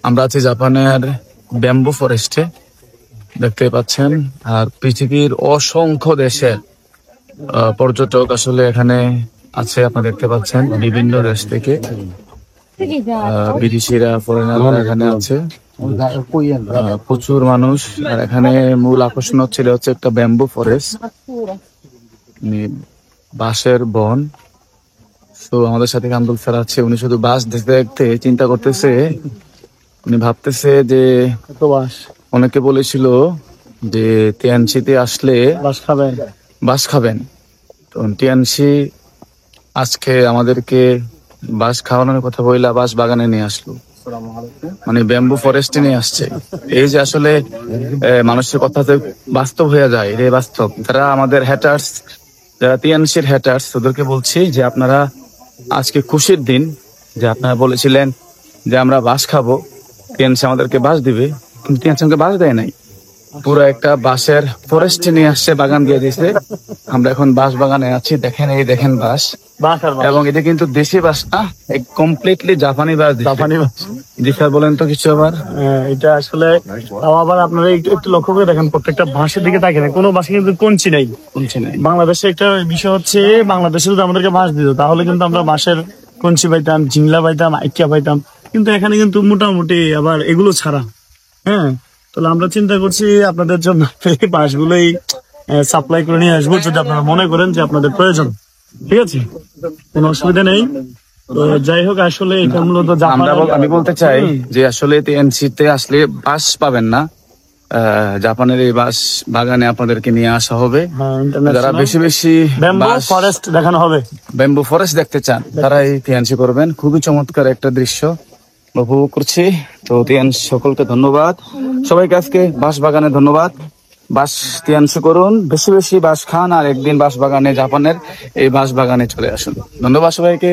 আমরা আছি জাপানের ব্যাম্বু ফরেস্টে, দেখতে পাচ্ছেন। আর পৃথিবীর অসংখ্য দেশের পর্যটক আসলে এখানে আছে। আপনারা দেখতে পাচ্ছেন বিভিন্ন দেশ থেকে বিদেশিরা, ফরেনাররা এখানে আছে। প্রচুর মানুষ। আর এখানে মূল আকর্ষণ হচ্ছে একটা ব্যাম্বু ফরেস্ট, বাঁশের বন। তো আমাদের সাথে কামরুল স্যার আছে, উনি শুধু বাঁশ দেখতে দেখতে চিন্তা করতেছে। উনি ভাবতেছে যে অনেকে বলেছিল যে টিএনসিতে আসলে বাঁশ খাবেন। তো টিএনসি আজকে আমাদেরকে বাঁশ খাওয়ানোর কথা বইলা বাঁশ বাগানে নিয়ে আসলো, মানে ব্যাম্বু ফরেস্টে নিয়ে আসছে। এই যে আসলে মানুষের কথা যে বাস্তব হয়ে যায়, এটাই বাস্তব। যারা আমাদের হ্যাটার্স, যারা টিএনসির হ্যাটার্স, ওদেরকে বলছি যে আপনারা আজকে খুশির দিন যে আপনারা বলেছিলেন যে আমরা বাঁশ খাবো, টিএনসি আমাদেরকে বাঁশ দিবে, কিন্তু টিএনসি আমাকে বাঁশ দেয় নাই। পুরো একটা বাঁশের ফরেস্ট নিয়ে আসছে, বাগান দিয়ে দিয়েছে। আমরা এখন বাঁশ বাগানে আছি। দেখেন, এই দেখেন বাঁশ, এবং এটা কিন্তু দেশি বাঁশ না, কমপ্লিটলি জাপানি বাঁশ। জাপানি বাঁশ। জি স্যার, বলেন তো কিছু আবার। এটা আসলে আবার আপনারা একটু একটু লক্ষ্য করে দেখেন, প্রত্যেকটা বাঁশের দিকে তাকিয়ে না, কোনো বাঁশে কিন্তু কঞ্চি নাই। বাংলাদেশে একটা বিষয় হচ্ছে, বাংলাদেশে যদি আমাদেরকে বাঁশ দিত তাহলে কিন্তু আমরা বাঁশের কঞ্চি পাইতাম, জিংলা পাইতাম, আইকিয়া পাইতাম। কিন্তু এখানে কিন্তু মোটামুটি আবার এগুলো ছাড়া। হ্যাঁ, তাহলে আমরা চিন্তা করছি আপনাদের জন্য এই বাঁশগুলোই সাপ্লাই করে নিয়ে আসবো, যদি আপনারা মনে করেন যে আপনাদের প্রয়োজন। ঠিক আছে, কোনো অসুবিধা নেই। তো যাই হোক, আসলে এটা মূলত আমি বলতে চাই যে আসলে টিএনসিতে আসলে বাঁশ পাবেন না। জাপানের এই বাঁশ বাগানে আপনাদেরকে নিয়ে আসা হবে। যারা বেশি বেশি ব্যাম্বু ফরেস্ট দেখানো হবে, ব্যাম্বু ফরেস্ট দেখতে চান, তারা এই টিএনসি করবেন। খুবই চমৎকার একটা দৃশ্য উপভোগ করছি। তো টিএনসি সকলকে ধন্যবাদ, সবাইকে আজকে বাঁশ বাগানে ধন্যবাদ। বাঁশ টিএনসি করুন, বেশি বেশি বাঁশ খান, আর একদিন বাঁশ বাগানে, জাপানের এই বাঁশ বাগানে চলে আসুন। ধন্যবাদ সবাইকে।